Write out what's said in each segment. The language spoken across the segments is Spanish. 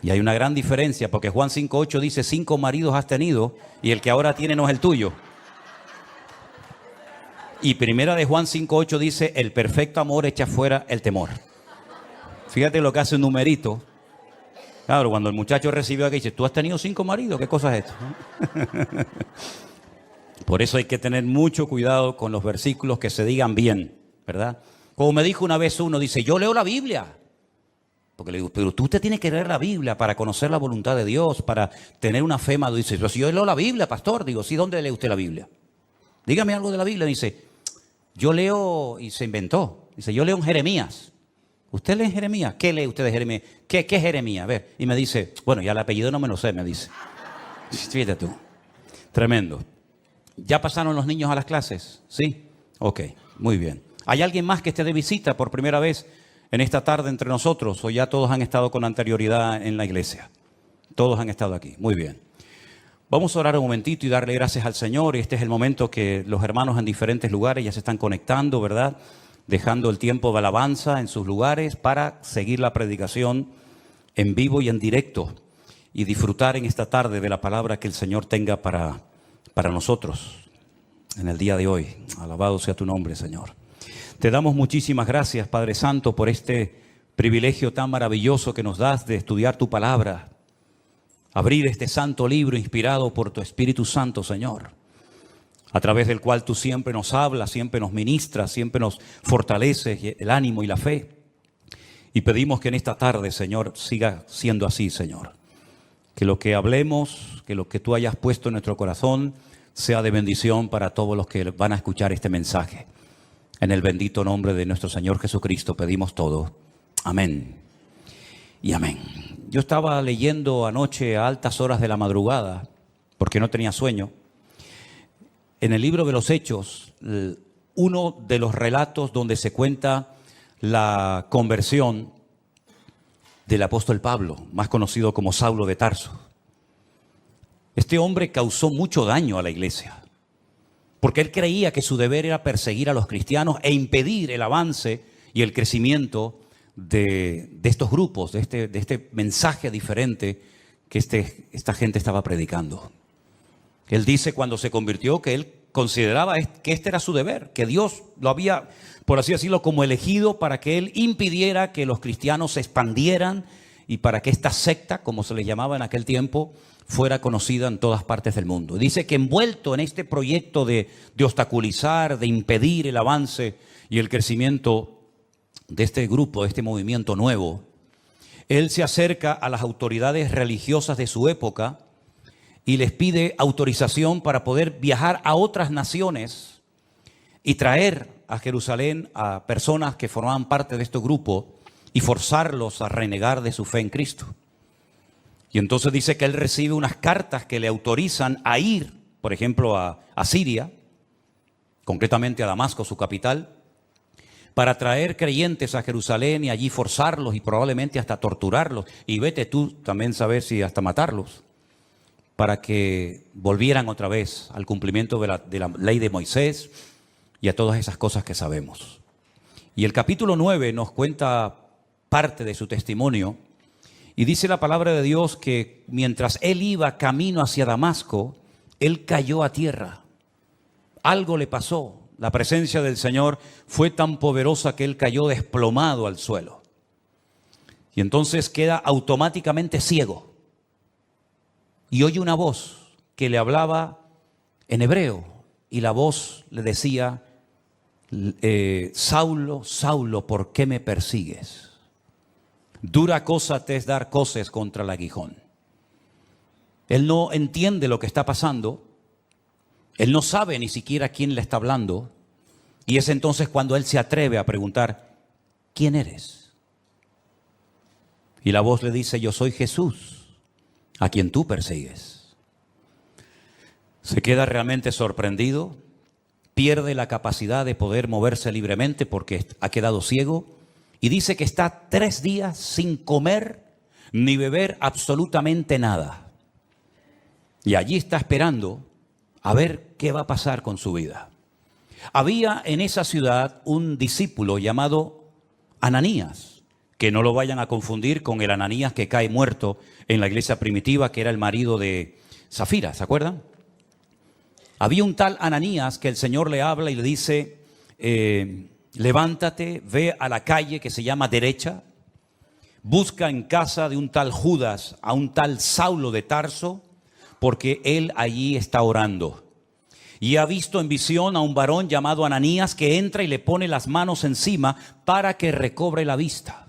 Y hay una gran diferencia porque Juan 5:8 dice 5 maridos has tenido y el que ahora tiene no es el tuyo. Y primera de Juan 5:8 dice el perfecto amor echa fuera el temor. Fíjate lo que hace un numerito. Claro, cuando el muchacho recibió aquí dice, ¿tú has tenido 5 maridos? ¿Qué cosa es esto? Por eso hay que tener mucho cuidado con los versículos que se digan bien, ¿verdad? Como me dijo una vez uno, dice, yo leo la Biblia. Porque le digo, pero tú te tienes que leer la Biblia para conocer la voluntad de Dios, para tener una fe madura. Dice, pero si yo leo la Biblia, pastor. Digo, sí, ¿dónde lee usted la Biblia? Dígame algo de la Biblia. Dice, yo leo, y se inventó. Dice, yo leo en Jeremías. ¿Usted lee en Jeremías? ¿Qué lee usted de Jeremías? ¿Qué es Jeremías? A ver, y me dice, bueno, ya el apellido no me lo sé, me dice. Fíjate tú. Tremendo. ¿Ya pasaron los niños a las clases? ¿Sí? Ok, muy bien. ¿Hay alguien más que esté de visita por primera vez en esta tarde entre nosotros? ¿O ya todos han estado con anterioridad en la iglesia? Todos han estado aquí. Muy bien. Vamos a orar un momentito y darle gracias al Señor. Este es el momento que los hermanos en diferentes lugares ya se están conectando, ¿verdad? Dejando el tiempo de alabanza en sus lugares para seguir la predicación en vivo y en directo y disfrutar en esta tarde de la palabra que el Señor tenga para nosotros en el día de hoy. Alabado sea tu nombre, Señor. Te damos muchísimas gracias, Padre Santo, por este privilegio tan maravilloso que nos das de estudiar tu palabra, abrir este santo libro inspirado por tu Espíritu Santo, Señor, a través del cual tú siempre nos hablas, siempre nos ministras, siempre nos fortaleces el ánimo y la fe. Y pedimos que en esta tarde, Señor, siga siendo así, Señor. Que lo que hablemos, que lo que tú hayas puesto en nuestro corazón sea de bendición para todos los que van a escuchar este mensaje. En el bendito nombre de nuestro Señor Jesucristo pedimos todo. Amén y amén. Yo estaba leyendo anoche a altas horas de la madrugada, porque no tenía sueño, en el libro de los Hechos, uno de los relatos donde se cuenta la conversión del apóstol Pablo, más conocido como Saulo de Tarso. Este hombre causó mucho daño a la iglesia, porque él creía que su deber era perseguir a los cristianos e impedir el avance y el crecimiento de estos grupos, de este mensaje diferente que esta gente estaba predicando. Él dice cuando se convirtió que él consideraba que este era su deber, que Dios lo había, por así decirlo, como elegido para que él impidiera que los cristianos se expandieran y para que esta secta, como se les llamaba en aquel tiempo, fuera conocida en todas partes del mundo. Dice que envuelto en este proyecto de obstaculizar, de impedir el avance y el crecimiento de este grupo, de este movimiento nuevo, él se acerca a las autoridades religiosas de su época y les pide autorización para poder viajar a otras naciones y traer a Jerusalén a personas que formaban parte de este grupo y forzarlos a renegar de su fe en Cristo. Y entonces dice que él recibe unas cartas que le autorizan a ir, por ejemplo, a Siria, concretamente a Damasco, su capital, para traer creyentes a Jerusalén y allí forzarlos y probablemente hasta torturarlos. Y vete tú también saber si hasta matarlos, para que volvieran otra vez al cumplimiento de la ley de Moisés y a todas esas cosas que sabemos. Y el capítulo 9 nos cuenta parte de su testimonio y dice la palabra de Dios que mientras él iba camino hacia Damasco, él cayó a tierra. Algo le pasó. La presencia del Señor fue tan poderosa que él cayó desplomado al suelo. Y entonces queda automáticamente ciego. Y oye una voz que le hablaba en hebreo. Y la voz le decía, Saulo, Saulo, ¿por qué me persigues? Dura cosa te es dar coces contra el aguijón. Él no entiende lo que está pasando. Él no sabe ni siquiera quién le está hablando. Y es entonces cuando él se atreve a preguntar, ¿quién eres? Y la voz le dice, yo soy Jesús, a quien tú persigues. Se queda realmente sorprendido, pierde la capacidad de poder moverse libremente porque ha quedado ciego y dice que está 3 días sin comer ni beber absolutamente nada. Y allí está esperando a ver qué va a pasar con su vida. Había en esa ciudad un discípulo llamado Ananías, que no lo vayan a confundir con el Ananías que cae muerto en la iglesia primitiva, que era el marido de Zafira, ¿se acuerdan? Había un tal Ananías que el Señor le habla y le dice, levántate, ve a la calle que se llama derecha, busca en casa de un tal Judas a un tal Saulo de Tarso, porque él allí está orando. Y ha visto en visión a un varón llamado Ananías que entra y le pone las manos encima para que recobre la vista.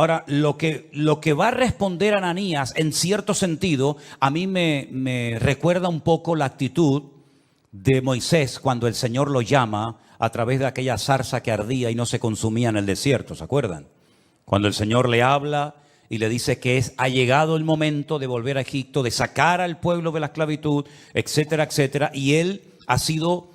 Ahora, lo que va a responder Ananías, en cierto sentido, a mí me recuerda un poco la actitud de Moisés cuando el Señor lo llama a través de aquella zarza que ardía y no se consumía en el desierto, ¿se acuerdan? Cuando el Señor le habla y le dice que ha llegado el momento de volver a Egipto, de sacar al pueblo de la esclavitud, etcétera, etcétera, y él ha sido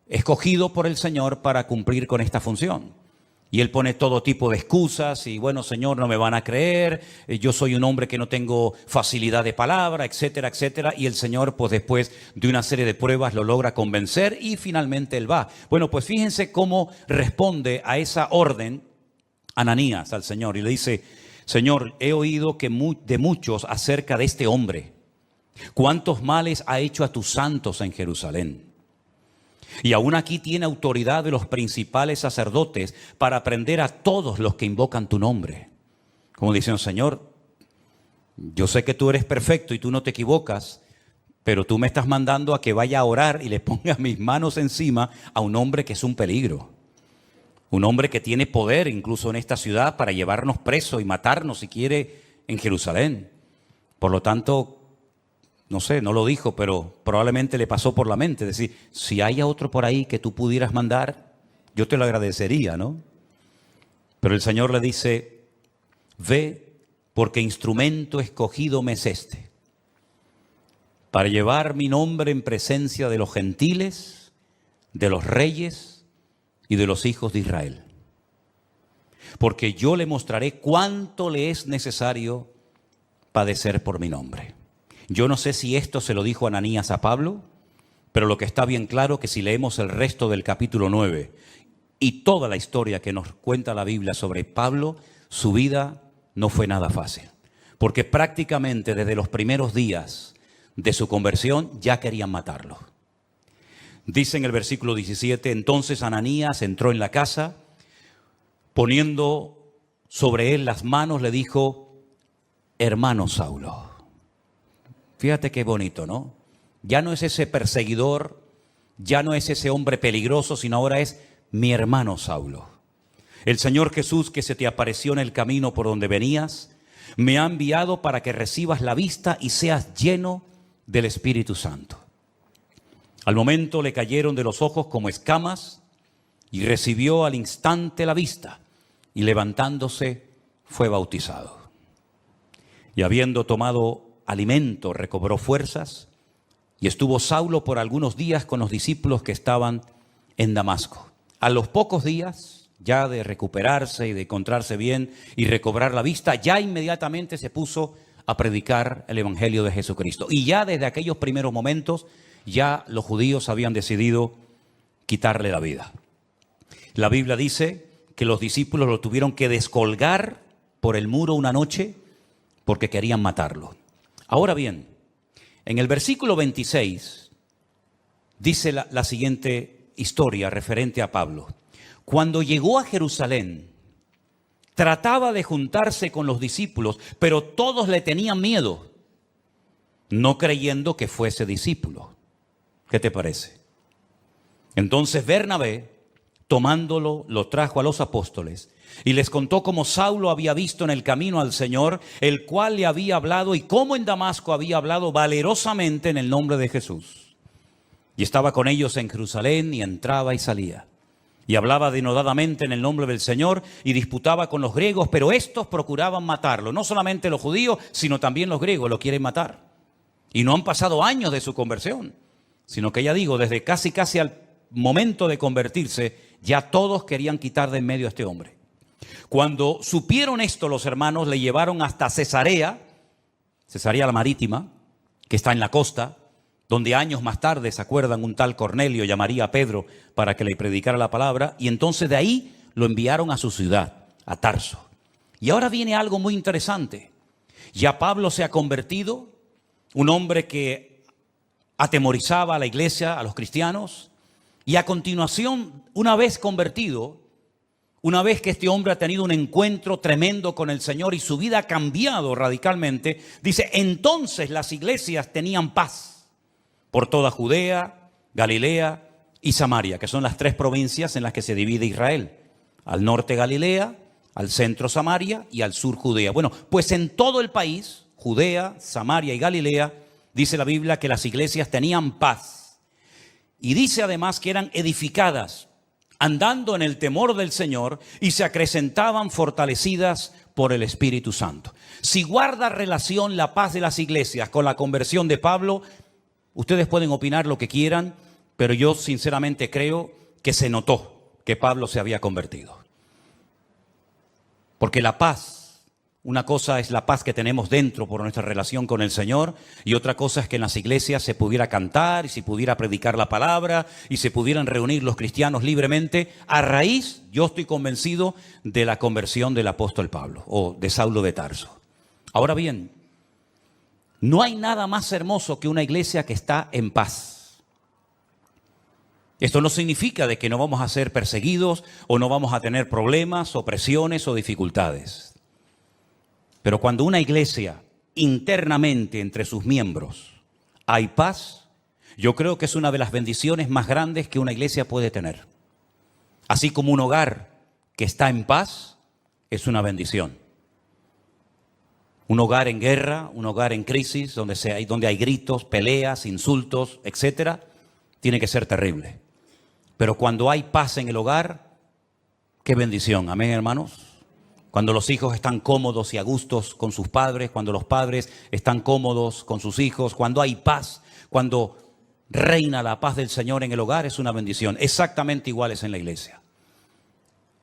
escogido por el Señor para cumplir con esta función. Y él pone todo tipo de excusas y bueno, Señor, no me van a creer, yo soy un hombre que no tengo facilidad de palabra, etcétera, etcétera. Y el Señor, pues después de una serie de pruebas, lo logra convencer y finalmente él va. Bueno, pues fíjense cómo responde a esa orden Ananías al Señor y le dice, Señor, he oído de muchos acerca de este hombre, cuántos males ha hecho a tus santos en Jerusalén. Y aún aquí tiene autoridad de los principales sacerdotes para prender a todos los que invocan tu nombre. Como dicen, Señor, yo sé que tú eres perfecto y tú no te equivocas, pero tú me estás mandando a que vaya a orar y le ponga mis manos encima a un hombre que es un peligro. Un hombre que tiene poder incluso en esta ciudad para llevarnos presos y matarnos si quiere en Jerusalén. Por lo tanto, no sé, no lo dijo, pero probablemente le pasó por la mente. Es decir, si hay otro por ahí que tú pudieras mandar, yo te lo agradecería, ¿no? Pero el Señor le dice, ve, porque instrumento escogido me es este, para llevar mi nombre en presencia de los gentiles, de los reyes y de los hijos de Israel. Porque yo le mostraré cuánto le es necesario padecer por mi nombre. Yo no sé si esto se lo dijo Ananías a Pablo, pero lo que está bien claro que si leemos el resto del capítulo 9 y toda la historia que nos cuenta la Biblia sobre Pablo, su vida no fue nada fácil. Porque prácticamente desde los primeros días de su conversión ya querían matarlo. Dice en el versículo 17, entonces Ananías entró en la casa, poniendo sobre él las manos, le dijo, hermano Saulo. Fíjate qué bonito, ¿no? Ya no es ese perseguidor, ya no es ese hombre peligroso, sino ahora es mi hermano Saulo. El Señor Jesús que se te apareció en el camino por donde venías, me ha enviado para que recibas la vista y seas lleno del Espíritu Santo. Al momento le cayeron de los ojos como escamas y recibió al instante la vista y levantándose fue bautizado. Y habiendo tomado alimento, recobró fuerzas y estuvo Saulo por algunos días con los discípulos que estaban en Damasco. A los pocos días, ya de recuperarse y de encontrarse bien y recobrar la vista, ya inmediatamente se puso a predicar el Evangelio de Jesucristo. Y ya desde aquellos primeros momentos, ya los judíos habían decidido quitarle la vida. La Biblia dice que los discípulos lo tuvieron que descolgar por el muro una noche porque querían matarlo. Ahora bien, en el versículo 26 dice la siguiente historia referente a Pablo. Cuando llegó a Jerusalén, trataba de juntarse con los discípulos, pero todos le tenían miedo, no creyendo que fuese discípulo. ¿Qué te parece? Entonces Bernabé, tomándolo, lo trajo a los apóstoles y les contó cómo Saulo había visto en el camino al Señor, el cual le había hablado, y cómo en Damasco había hablado valerosamente en el nombre de Jesús. Y estaba con ellos en Jerusalén y entraba y salía. Y hablaba denodadamente en el nombre del Señor y disputaba con los griegos, pero estos procuraban matarlo. No solamente los judíos, sino también los griegos lo quieren matar. Y no han pasado años de su conversión, sino que ya digo, desde casi al momento de convertirse, ya todos querían quitar de en medio a este hombre. Cuando supieron esto, los hermanos le llevaron hasta Cesarea la Marítima, que está en la costa, donde años más tarde, ¿se acuerdan? Un tal Cornelio llamaría a Pedro para que le predicara la palabra, y entonces de ahí lo enviaron a su ciudad, a Tarso. Y ahora viene algo muy interesante. Ya Pablo se ha convertido, un hombre que atemorizaba a la iglesia, a los cristianos, y a continuación, una vez convertido, una vez que este hombre ha tenido un encuentro tremendo con el Señor y su vida ha cambiado radicalmente, dice, entonces las iglesias tenían paz por toda Judea, Galilea y Samaria, que son las 3 provincias en las que se divide Israel. Al norte Galilea, al centro Samaria y al sur Judea. Bueno, pues en todo el país, Judea, Samaria y Galilea, dice la Biblia que las iglesias tenían paz. Y dice además que eran edificadas, andando en el temor del Señor, y se acrecentaban fortalecidas por el Espíritu Santo. Si guarda relación la paz de las iglesias con la conversión de Pablo, ustedes pueden opinar lo que quieran, pero yo sinceramente creo que se notó que Pablo se había convertido. Porque la paz, una cosa es la paz que tenemos dentro por nuestra relación con el Señor, y otra cosa es que en las iglesias se pudiera cantar y se pudiera predicar la palabra y se pudieran reunir los cristianos libremente a raíz, yo estoy convencido, de la conversión del apóstol Pablo o de Saulo de Tarso. Ahora bien, no hay nada más hermoso que una iglesia que está en paz. Esto no significa de que no vamos a ser perseguidos o no vamos a tener problemas, opresiones o dificultades. Pero cuando una iglesia internamente entre sus miembros hay paz, yo creo que es una de las bendiciones más grandes que una iglesia puede tener. Así como un hogar que está en paz es una bendición. Un hogar en guerra, un hogar en crisis, donde hay gritos, peleas, insultos, etcétera, tiene que ser terrible. Pero cuando hay paz en el hogar, qué bendición. Amén, hermanos. Cuando los hijos están cómodos y a gustos con sus padres, cuando los padres están cómodos con sus hijos, cuando hay paz, cuando reina la paz del Señor en el hogar, es una bendición. Exactamente igual es en la iglesia.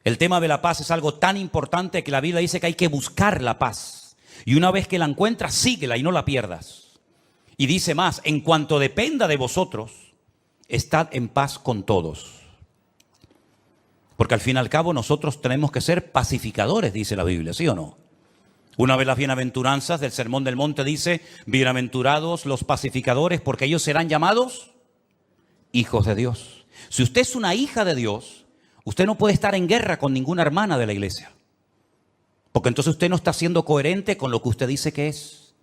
El tema de la paz es algo tan importante que la Biblia dice que hay que buscar la paz. Y una vez que la encuentras, síguela y no la pierdas. Y dice más, en cuanto dependa de vosotros, estad en paz con todos. Porque al fin y al cabo nosotros tenemos que ser pacificadores, dice la Biblia, ¿sí o no? Una de las bienaventuranzas del Sermón del Monte dice, bienaventurados los pacificadores, porque ellos serán llamados hijos de Dios. Si usted es una hija de Dios, usted no puede estar en guerra con ninguna hermana de la iglesia. Porque entonces usted no está siendo coherente con lo que usted dice que es.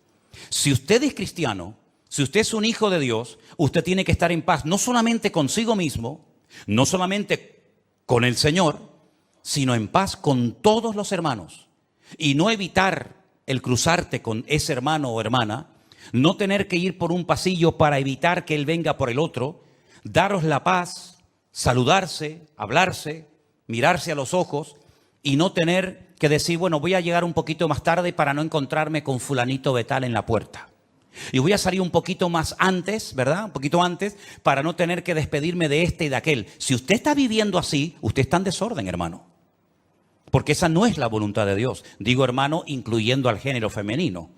Si usted es cristiano, si usted es un hijo de Dios, usted tiene que estar en paz, no solamente consigo mismo, no solamente con el Señor, sino en paz con todos los hermanos. Y no evitar el cruzarte con ese hermano o hermana, no tener que ir por un pasillo para evitar que él venga por el otro, daros la paz, saludarse, hablarse, mirarse a los ojos y no tener que decir, bueno, voy a llegar un poquito más tarde para no encontrarme con fulanito de tal en la puerta. Y voy a salir un poquito más antes, ¿verdad? Un poquito antes, para no tener que despedirme de este y de aquel. Si usted está viviendo así, usted está en desorden, hermano. Porque esa no es la voluntad de Dios. Digo, hermano, incluyendo al género femenino.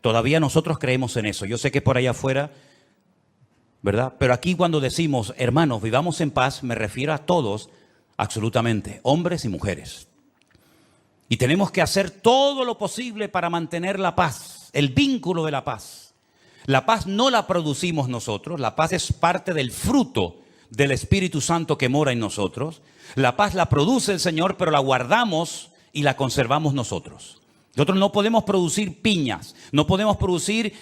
Todavía nosotros creemos en eso. Yo sé que por allá afuera, ¿verdad? Pero aquí cuando decimos, hermanos, vivamos en paz, me refiero a todos, absolutamente, hombres y mujeres. Y tenemos que hacer todo lo posible para mantener la paz, el vínculo de la paz. La paz no la producimos nosotros, la paz es parte del fruto del Espíritu Santo que mora en nosotros. La paz la produce el Señor, pero la guardamos y la conservamos nosotros. Nosotros no podemos producir piñas, no podemos producir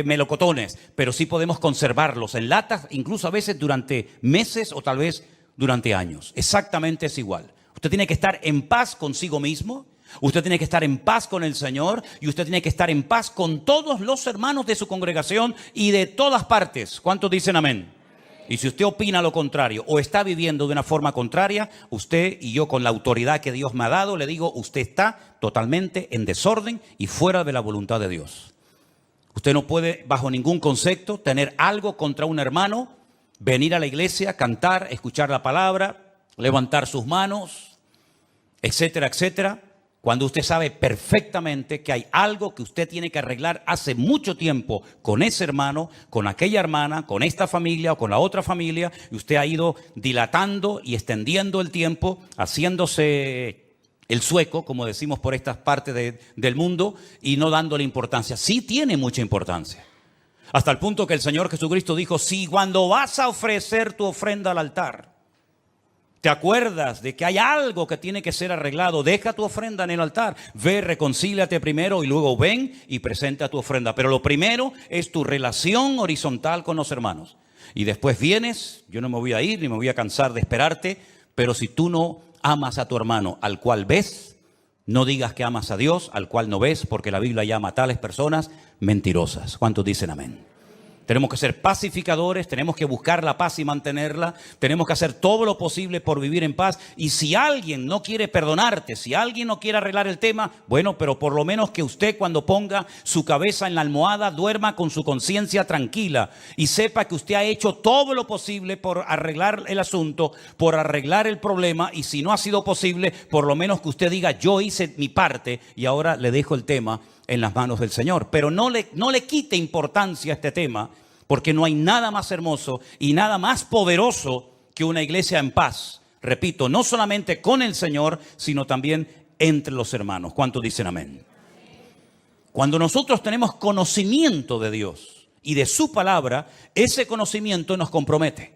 melocotones, pero sí podemos conservarlos en latas, incluso a veces durante meses o tal vez durante años. Exactamente es igual. Usted tiene que estar en paz consigo mismo. Usted tiene que estar en paz con el Señor y usted tiene que estar en paz con todos los hermanos de su congregación y de todas partes. ¿Cuántos dicen amén? Y si usted opina lo contrario o está viviendo de una forma contraria, usted y yo con la autoridad que Dios me ha dado, le digo, usted está totalmente en desorden y fuera de la voluntad de Dios. Usted no puede bajo ningún concepto tener algo contra un hermano, venir a la iglesia, cantar, escuchar la palabra, levantar sus manos, etcétera, etcétera. Cuando usted sabe perfectamente que hay algo que usted tiene que arreglar hace mucho tiempo con ese hermano, con aquella hermana, con esta familia o con la otra familia, y usted ha ido dilatando y extendiendo el tiempo, haciéndose el sueco, como decimos por estas partes del mundo, y no dándole importancia. Sí tiene mucha importancia. Hasta el punto que el Señor Jesucristo dijo, si cuando vas a ofrecer tu ofrenda al altar, te acuerdas de que hay algo que tiene que ser arreglado, deja tu ofrenda en el altar, ve, reconcíliate primero y luego ven y presenta tu ofrenda. Pero lo primero es tu relación horizontal con los hermanos. Y después vienes, yo no me voy a ir ni me voy a cansar de esperarte, pero si tú no amas a tu hermano al cual ves, no digas que amas a Dios al cual no ves, porque la Biblia llama a tales personas mentirosas. ¿Cuántos dicen amén? Tenemos que ser pacificadores, tenemos que buscar la paz y mantenerla, tenemos que hacer todo lo posible por vivir en paz. Y si alguien no quiere perdonarte, si alguien no quiere arreglar el tema, bueno, pero por lo menos que usted cuando ponga su cabeza en la almohada duerma con su conciencia tranquila y sepa que usted ha hecho todo lo posible por arreglar el asunto, por arreglar el problema, y si no ha sido posible, por lo menos que usted diga, yo hice mi parte y ahora le dejo el tema en las manos del Señor. Pero no le quite importancia a este tema, porque no hay nada más hermoso y nada más poderoso que una iglesia en paz. Repito, no solamente con el Señor, sino también entre los hermanos. ¿Cuántos dicen amén? Cuando nosotros tenemos conocimiento de Dios y de su palabra, ese conocimiento nos compromete.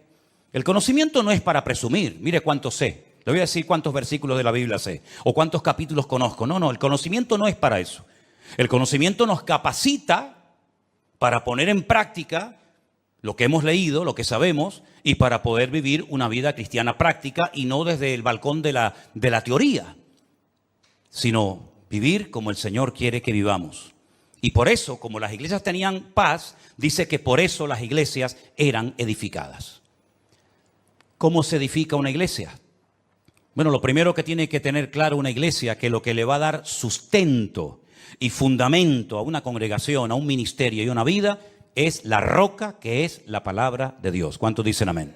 El conocimiento no es para presumir. Mire cuánto sé. Le voy a decir cuántos versículos de la Biblia sé o cuántos capítulos conozco. No, el conocimiento no es para eso. El conocimiento nos capacita para poner en práctica lo que hemos leído, lo que sabemos, y para poder vivir una vida cristiana práctica y no desde el balcón de la teoría, sino vivir como el Señor quiere que vivamos. Y por eso, como las iglesias tenían paz, dice que por eso las iglesias eran edificadas. ¿Cómo se edifica una iglesia? Bueno, lo primero que tiene que tener claro una iglesia, que lo que le va a dar sustento y fundamento a una congregación, a un ministerio y a una vida, es la roca que es la palabra de Dios. ¿Cuántos dicen amén?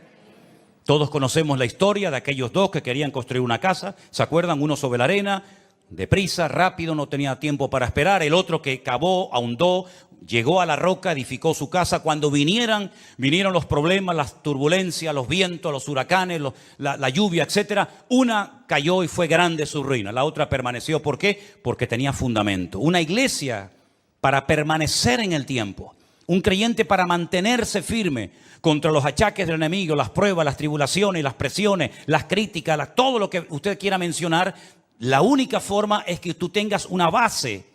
Todos conocemos la historia de aquellos dos que querían construir una casa. ¿Se acuerdan? Uno sobre la arena, deprisa, rápido, no tenía tiempo para esperar. El otro que cavó, ahondó, llegó a la roca, edificó su casa. Cuando vinieron los problemas, las turbulencias, los vientos, los huracanes, la lluvia, etcétera, una cayó y fue grande su ruina. La otra permaneció. ¿Por qué? Porque tenía fundamento. Una iglesia para permanecer en el tiempo. Un creyente para mantenerse firme contra los achaques del enemigo, las pruebas, las tribulaciones, las presiones, las críticas, todo lo que usted quiera mencionar. La única forma es que tú tengas una base,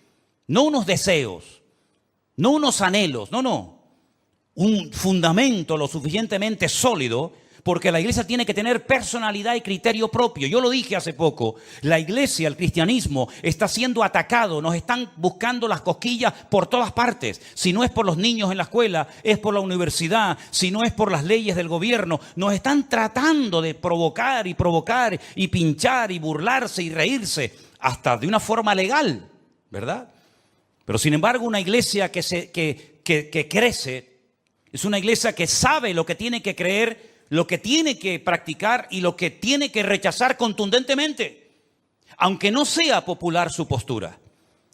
no unos deseos, no unos anhelos, no. Un fundamento lo suficientemente sólido, porque la iglesia tiene que tener personalidad y criterio propio. Yo lo dije hace poco, la iglesia, el cristianismo, está siendo atacado, nos están buscando las cosquillas por todas partes. Si no es por los niños en la escuela, es por la universidad, si no es por las leyes del gobierno, nos están tratando de provocar y pinchar y burlarse y reírse, hasta de una forma legal, ¿verdad? Pero sin embargo, una iglesia que crece, es una iglesia que sabe lo que tiene que creer, lo que tiene que practicar y lo que tiene que rechazar contundentemente, aunque no sea popular su postura.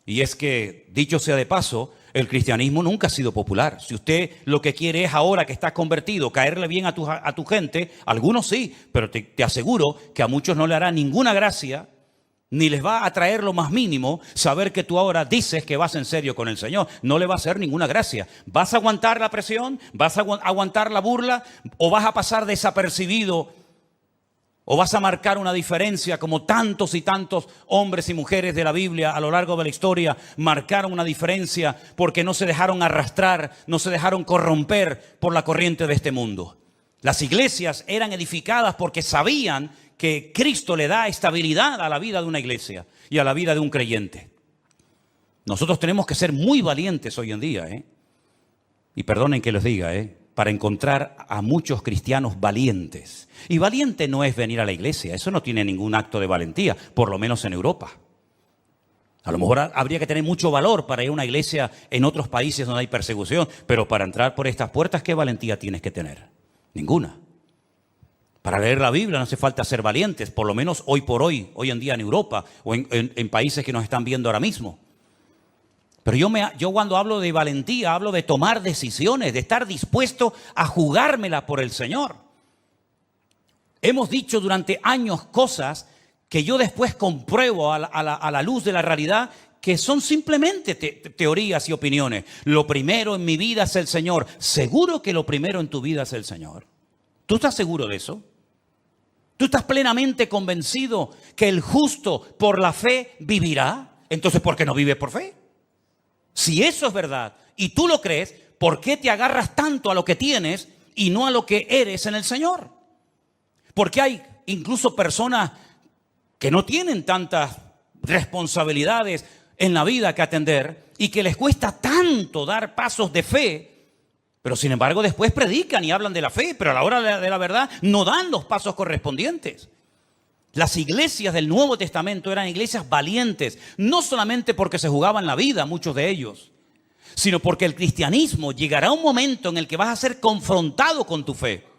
Y es que, dicho sea de paso, el cristianismo nunca ha sido popular. Si usted lo que quiere es ahora que está convertido, caerle bien a tu gente, algunos sí, pero te aseguro que a muchos no le hará ninguna gracia, ni les va a traer lo más mínimo saber que tú ahora dices que vas en serio con el Señor. No le va a hacer ninguna gracia. ¿Vas a aguantar la presión? ¿Vas a aguantar la burla? ¿O vas a pasar desapercibido? ¿O vas a marcar una diferencia como tantos y tantos hombres y mujeres de la Biblia a lo largo de la historia marcaron una diferencia porque no se dejaron arrastrar, no se dejaron corromper por la corriente de este mundo? Las iglesias eran edificadas porque sabían que Cristo le da estabilidad a la vida de una iglesia y a la vida de un creyente. Nosotros tenemos que ser muy valientes hoy en día, y perdonen que les diga, para encontrar a muchos cristianos valientes. Y valiente no es venir a la iglesia, eso no tiene ningún acto de valentía, por lo menos en Europa. A lo mejor habría que tener mucho valor para ir a una iglesia en otros países donde hay persecución, pero para entrar por estas puertas, ¿qué valentía tienes que tener? Ninguna. Para leer la Biblia no hace falta ser valientes, por lo menos hoy por hoy, hoy en día en Europa o en países que nos están viendo ahora mismo. Pero yo cuando hablo de valentía, hablo de tomar decisiones, de estar dispuesto a jugármela por el Señor. Hemos dicho durante años cosas que yo después compruebo a la luz de la realidad que son simplemente teorías y opiniones. Lo primero en mi vida es el Señor. ¿Seguro que lo primero en tu vida es el Señor? ¿Tú estás seguro de eso? ¿Tú estás plenamente convencido que el justo por la fe vivirá? Entonces, ¿por qué no vives por fe? Si eso es verdad y tú lo crees, ¿por qué te agarras tanto a lo que tienes y no a lo que eres en el Señor? Porque hay incluso personas que no tienen tantas responsabilidades en la vida que atender y que les cuesta tanto dar pasos de fe, pero sin embargo después predican y hablan de la fe, pero a la hora de la verdad no dan los pasos correspondientes. Las iglesias del Nuevo Testamento eran iglesias valientes, no solamente porque se jugaban la vida, muchos de ellos, sino porque el cristianismo llegará un momento en el que vas a ser confrontado con tu fe.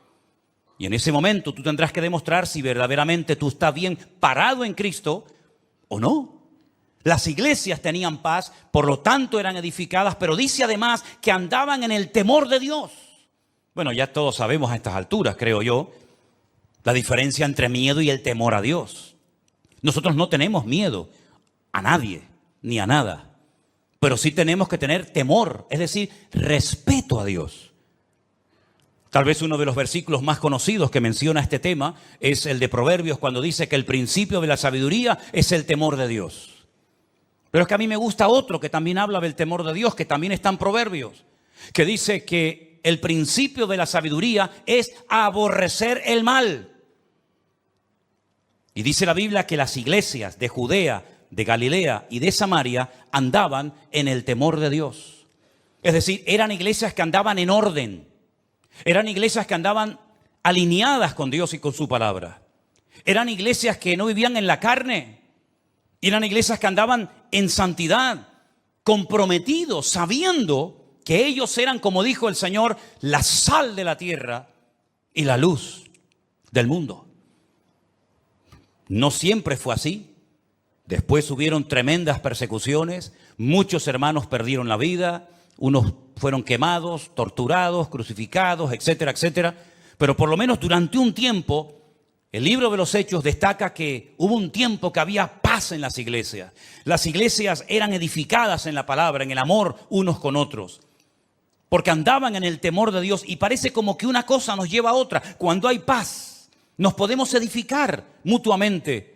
Y en ese momento tú tendrás que demostrar si verdaderamente tú estás bien parado en Cristo o no. Las iglesias tenían paz, por lo tanto eran edificadas, pero dice además que andaban en el temor de Dios. Bueno, ya todos sabemos a estas alturas, creo yo, la diferencia entre miedo y el temor a Dios. Nosotros no tenemos miedo a nadie ni a nada, pero sí tenemos que tener temor, es decir, respeto a Dios. Tal vez uno de los versículos más conocidos que menciona este tema es el de Proverbios, cuando dice que el principio de la sabiduría es el temor de Dios. Pero es que a mí me gusta otro que también habla del temor de Dios, que también está en Proverbios, que dice que el principio de la sabiduría es aborrecer el mal. Y dice la Biblia que las iglesias de Judea, de Galilea y de Samaria andaban en el temor de Dios. Es decir, eran iglesias que andaban en orden. Eran iglesias que andaban alineadas con Dios y con su palabra. Eran iglesias que no vivían en la carne. Eran iglesias que andaban en santidad, comprometidos, sabiendo que ellos eran, como dijo el Señor, la sal de la tierra y la luz del mundo. No siempre fue así. Después hubieron tremendas persecuciones, muchos hermanos perdieron la vida, unos fueron quemados, torturados, crucificados, etcétera, etcétera. Pero por lo menos durante un tiempo, el libro de los Hechos destaca que hubo un tiempo que había paz en las iglesias. Las iglesias eran edificadas en la palabra, en el amor unos con otros, porque andaban en el temor de Dios. Y parece como que una cosa nos lleva a otra. Cuando hay paz, nos podemos edificar mutuamente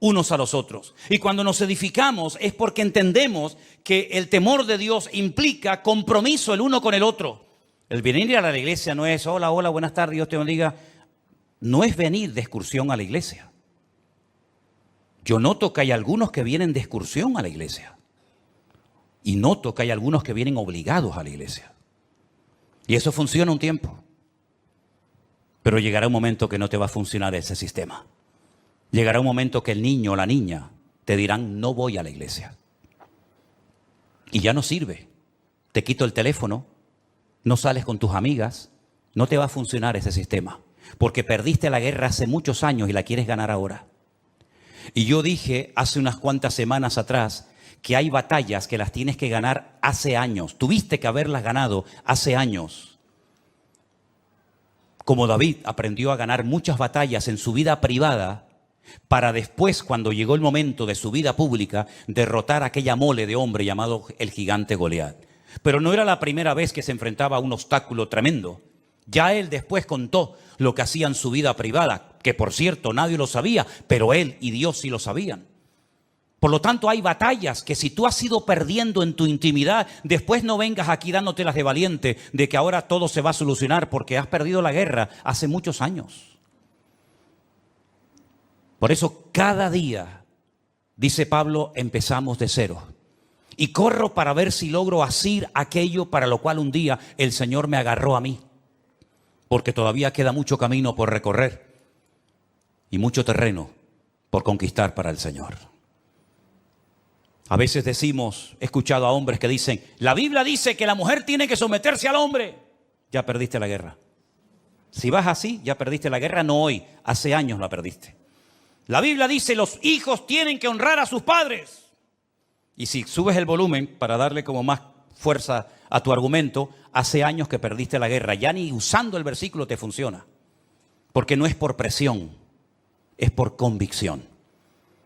unos a los otros. Y cuando nos edificamos es porque entendemos que el temor de Dios implica compromiso el uno con el otro. El venir a la iglesia no es, hola, hola, buenas tardes, Dios te bendiga. No es venir de excursión a la iglesia. Yo noto que hay algunos que vienen de excursión a la iglesia. Y noto que hay algunos que vienen obligados a la iglesia. Y eso funciona un tiempo. Pero llegará un momento que no te va a funcionar ese sistema. Llegará un momento que el niño o la niña te dirán, no voy a la iglesia. Y ya no sirve. Te quito el teléfono, no sales con tus amigas, no te va a funcionar ese sistema. Porque perdiste la guerra hace muchos años y la quieres ganar ahora. Y yo dije hace unas cuantas semanas atrás que hay batallas que las tienes que ganar hace años. Tuviste que haberlas ganado hace años. Como David aprendió a ganar muchas batallas en su vida privada, para después, cuando llegó el momento de su vida pública, derrotar a aquella mole de hombre llamado el gigante Goliat. Pero no era la primera vez que se enfrentaba a un obstáculo tremendo. Ya él después contó lo que hacía en su vida privada, que por cierto nadie lo sabía, pero él y Dios sí lo sabían. Por lo tanto, hay batallas que si tú has ido perdiendo en tu intimidad, después no vengas aquí dándotelas de valiente, de que ahora todo se va a solucionar porque has perdido la guerra hace muchos años. Por eso cada día, dice Pablo, empezamos de cero. Y corro para ver si logro asir aquello para lo cual un día el Señor me agarró a mí. Porque todavía queda mucho camino por recorrer y mucho terreno por conquistar para el Señor. A veces decimos, he escuchado a hombres que dicen, la Biblia dice que la mujer tiene que someterse al hombre. Ya perdiste la guerra. Si vas así, ya perdiste la guerra, no hoy, hace años la perdiste. La Biblia dice, los hijos tienen que honrar a sus padres. Y si subes el volumen para darle como más fuerza a tu argumento, hace años que perdiste la guerra. Ya ni usando el versículo te funciona. Porque no es por presión, es por convicción.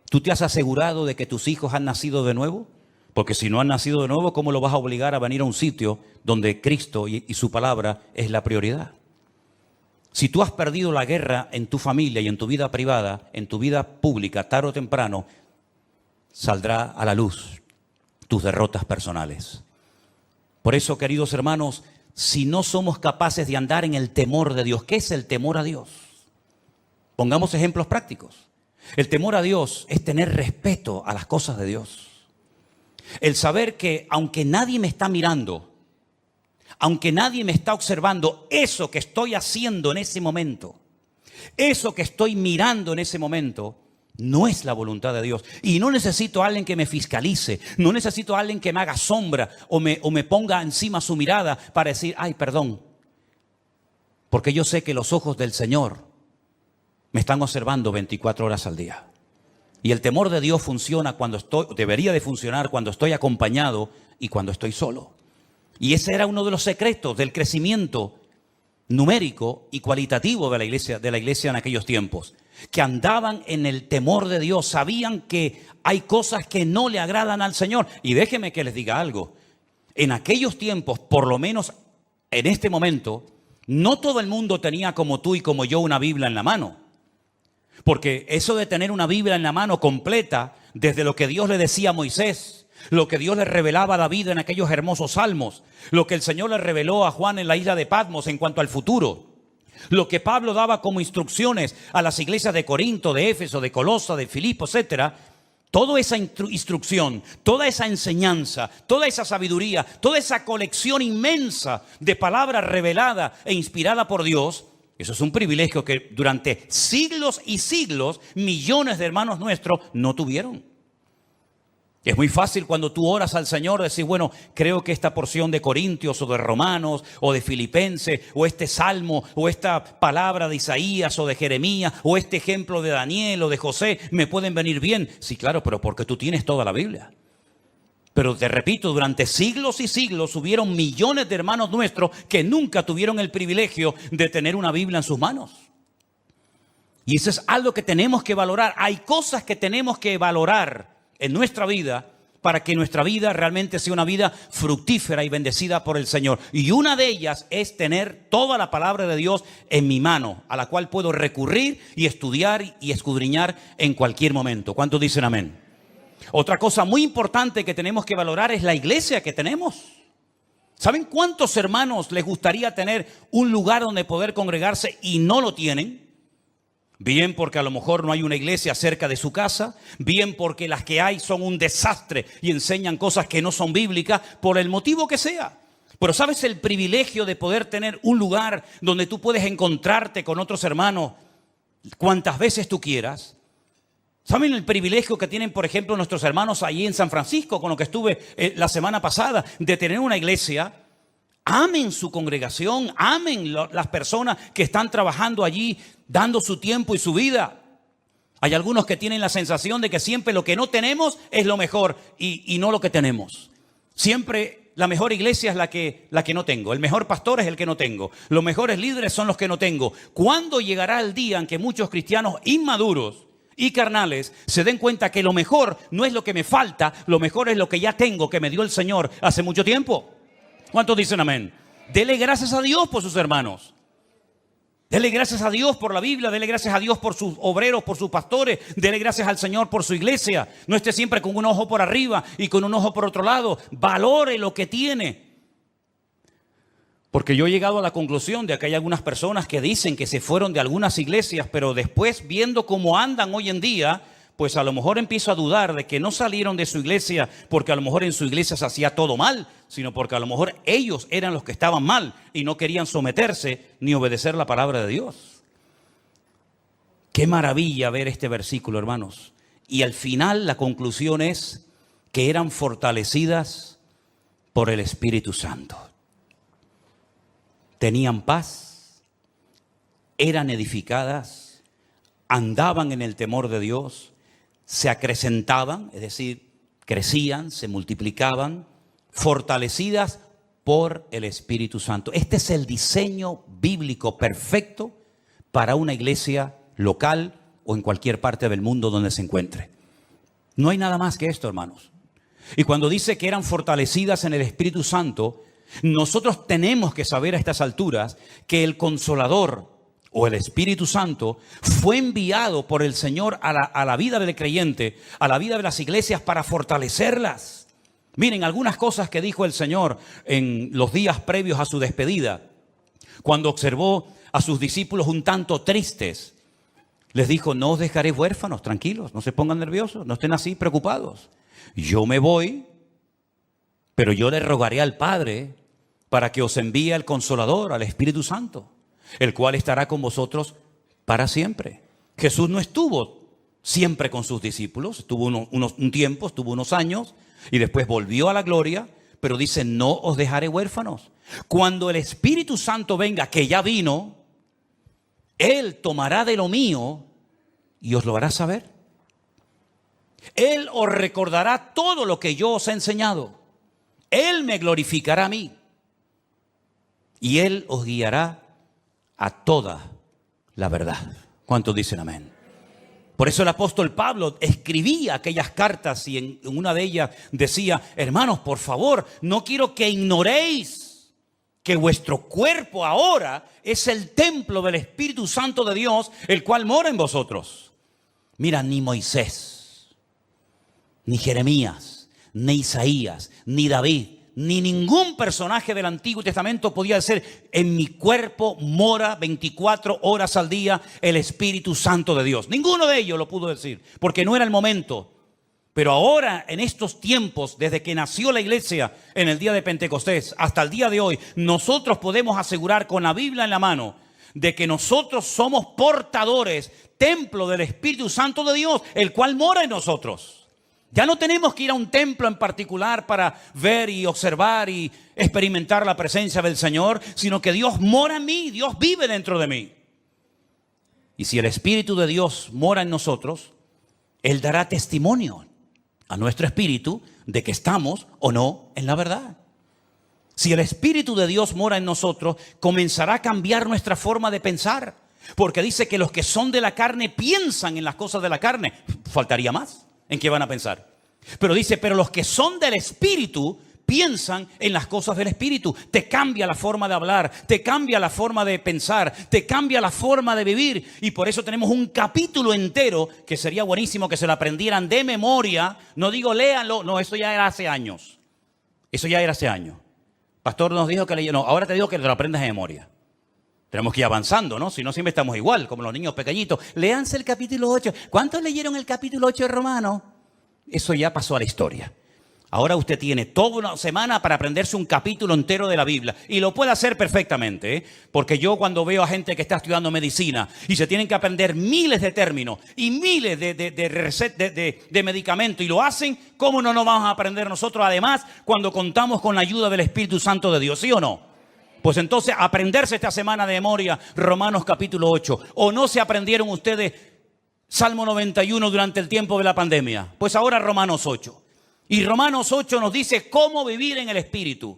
¿Tú te has asegurado de que tus hijos han nacido de nuevo? Porque si no han nacido de nuevo, ¿cómo lo vas a obligar a venir a un sitio donde Cristo y su palabra es la prioridad? Si tú has perdido la guerra en tu familia y en tu vida privada, en tu vida pública, tarde o temprano, saldrá a la luz tus derrotas personales. Por eso, queridos hermanos, si no somos capaces de andar en el temor de Dios, ¿qué es el temor a Dios? Pongamos ejemplos prácticos. El temor a Dios es tener respeto a las cosas de Dios. El saber que aunque nadie me está mirando, aunque nadie me está observando, eso que estoy haciendo en ese momento, eso que estoy mirando en ese momento, no es la voluntad de Dios. Y no necesito a alguien que me fiscalice, no necesito a alguien que me haga sombra o me ponga encima su mirada para decir, ay, perdón. Porque yo sé que los ojos del Señor me están observando 24 horas al día. Y el temor de Dios funciona debería de funcionar cuando estoy acompañado y cuando estoy solo. Y ese era uno de los secretos del crecimiento numérico y cualitativo de la iglesia en aquellos tiempos. Que andaban en el temor de Dios, sabían que hay cosas que no le agradan al Señor. Y déjeme que les diga algo. En aquellos tiempos, por lo menos en este momento, no todo el mundo tenía como tú y como yo una Biblia en la mano. Porque eso de tener una Biblia en la mano completa, desde lo que Dios le decía a Moisés, lo que Dios le revelaba a David en aquellos hermosos salmos, lo que el Señor le reveló a Juan en la isla de Patmos en cuanto al futuro, lo que Pablo daba como instrucciones a las iglesias de Corinto, de Éfeso, de Colosa, de Filipo, etcétera. Toda esa instrucción, toda esa enseñanza, toda esa sabiduría, toda esa colección inmensa de palabras reveladas e inspirada por Dios, eso es un privilegio que durante siglos y siglos millones de hermanos nuestros no tuvieron. Es muy fácil cuando tú oras al Señor decir, bueno, creo que esta porción de Corintios o de Romanos o de Filipenses o este salmo o esta palabra de Isaías o de Jeremías o este ejemplo de Daniel o de José me pueden venir bien. Sí, claro, pero porque tú tienes toda la Biblia. Pero te repito, durante siglos y siglos hubieron millones de hermanos nuestros que nunca tuvieron el privilegio de tener una Biblia en sus manos. Y eso es algo que tenemos que valorar. Hay cosas que tenemos que valorar en nuestra vida para que nuestra vida realmente sea una vida fructífera y bendecida por el Señor. Y una de ellas es tener toda la palabra de Dios en mi mano, a la cual puedo recurrir y estudiar y escudriñar en cualquier momento. ¿Cuántos dicen amén? Otra cosa muy importante que tenemos que valorar es la iglesia que tenemos. ¿Saben cuántos hermanos les gustaría tener un lugar donde poder congregarse y no lo tienen? Bien porque a lo mejor no hay una iglesia cerca de su casa, bien porque las que hay son un desastre y enseñan cosas que no son bíblicas, por el motivo que sea. Pero ¿sabes el privilegio de poder tener un lugar donde tú puedes encontrarte con otros hermanos cuantas veces tú quieras? ¿Saben el privilegio que tienen, por ejemplo, nuestros hermanos allí en San Francisco, con lo que estuve la semana pasada, de tener una iglesia? Amen su congregación, amen las personas que están trabajando allí, dando su tiempo y su vida. Hay algunos que tienen la sensación de que siempre lo que no tenemos es lo mejor y no lo que tenemos. Siempre la mejor iglesia es la que no tengo. El mejor pastor es el que no tengo. Los mejores líderes son los que no tengo. ¿Cuándo llegará el día en que muchos cristianos inmaduros y carnales se den cuenta que lo mejor no es lo que me falta, lo mejor es lo que ya tengo, que me dio el Señor hace mucho tiempo? ¿Cuántos dicen amén? Dele gracias a Dios por sus hermanos. Dele gracias a Dios por la Biblia, dele gracias a Dios por sus obreros, por sus pastores, dele gracias al Señor por su iglesia. No esté siempre con un ojo por arriba y con un ojo por otro lado. Valore lo que tiene. Porque yo he llegado a la conclusión de que hay algunas personas que dicen que se fueron de algunas iglesias, pero después viendo cómo andan hoy en día, pues a lo mejor empiezo a dudar de que no salieron de su iglesia porque a lo mejor en su iglesia se hacía todo mal, sino porque a lo mejor ellos eran los que estaban mal y no querían someterse ni obedecer la palabra de Dios. Qué maravilla ver este versículo, hermanos. Y al final la conclusión es que eran fortalecidas por el Espíritu Santo. Tenían paz, eran edificadas, andaban en el temor de Dios, se acrecentaban, es decir, crecían, se multiplicaban, fortalecidas por el Espíritu Santo. Este es el diseño bíblico perfecto para una iglesia local o en cualquier parte del mundo donde se encuentre. No hay nada más que esto, hermanos. Y cuando dice que eran fortalecidas en el Espíritu Santo, nosotros tenemos que saber a estas alturas que el Consolador o el Espíritu Santo fue enviado por el Señor a la vida del creyente, a la vida de las iglesias para fortalecerlas. Miren, algunas cosas que dijo el Señor en los días previos a su despedida, cuando observó a sus discípulos un tanto tristes. Les dijo, no os dejaré huérfanos, tranquilos, no se pongan nerviosos, no estén así preocupados. Yo me voy, pero yo le rogaré al Padre para que os envíe al Consolador, al Espíritu Santo, el cual estará con vosotros para siempre. Jesús no estuvo siempre con sus discípulos, estuvo un tiempo, estuvo unos años y después volvió a la gloria, pero dice, no os dejaré huérfanos. Cuando el Espíritu Santo venga, que ya vino, Él tomará de lo mío y os lo hará saber. Él os recordará todo lo que yo os he enseñado. Él me glorificará a mí. Y Él os guiará a toda la verdad. ¿Cuántos dicen amén? Por eso el apóstol Pablo escribía aquellas cartas y en una de ellas decía, hermanos, por favor, no quiero que ignoréis que vuestro cuerpo ahora es el templo del Espíritu Santo de Dios, el cual mora en vosotros. Mira, ni Moisés, ni Jeremías, ni Isaías, ni David, ni ningún personaje del Antiguo Testamento podía decir, en mi cuerpo mora 24 horas al día el Espíritu Santo de Dios. Ninguno de ellos lo pudo decir, porque no era el momento. Pero ahora, en estos tiempos, desde que nació la iglesia en el día de Pentecostés hasta el día de hoy, nosotros podemos asegurar con la Biblia en la mano de que nosotros somos portadores, templo del Espíritu Santo de Dios, el cual mora en nosotros. Ya no tenemos que ir a un templo en particular para ver y observar y experimentar la presencia del Señor, sino que Dios mora en mí, Dios vive dentro de mí. Y si el Espíritu de Dios mora en nosotros, Él dará testimonio a nuestro espíritu de que estamos o no en la verdad. Si el Espíritu de Dios mora en nosotros, comenzará a cambiar nuestra forma de pensar. Porque dice que los que son de la carne piensan en las cosas de la carne. Faltaría más. ¿En qué van a pensar? Pero dice, pero los que son del Espíritu piensan en las cosas del Espíritu. Te cambia la forma de hablar, te cambia la forma de pensar, te cambia la forma de vivir. Y por eso tenemos un capítulo entero que sería buenísimo que se lo aprendieran de memoria. No digo léanlo, no, eso ya era hace años. Eso ya era hace años. Pastor nos dijo que no, ahora te digo que te lo aprendas de memoria. Tenemos que ir avanzando, ¿no? Si no, siempre estamos igual, como los niños pequeñitos. Léanse el capítulo 8. ¿Cuántos leyeron el capítulo 8 de Romanos? Eso ya pasó a la historia. Ahora usted tiene toda una semana para aprenderse un capítulo entero de la Biblia. Y lo puede hacer perfectamente, ¿eh? Porque yo cuando veo a gente que está estudiando medicina y se tienen que aprender miles de términos y miles de medicamentos y lo hacen, ¿cómo no nos vamos a aprender nosotros? Además, cuando contamos con la ayuda del Espíritu Santo de Dios, ¿sí o no? Pues entonces aprenderse esta semana de memoria Romanos capítulo 8. ¿O no se aprendieron ustedes Salmo 91 durante el tiempo de la pandemia? Pues ahora Romanos 8. Y Romanos 8 nos dice cómo vivir en el Espíritu.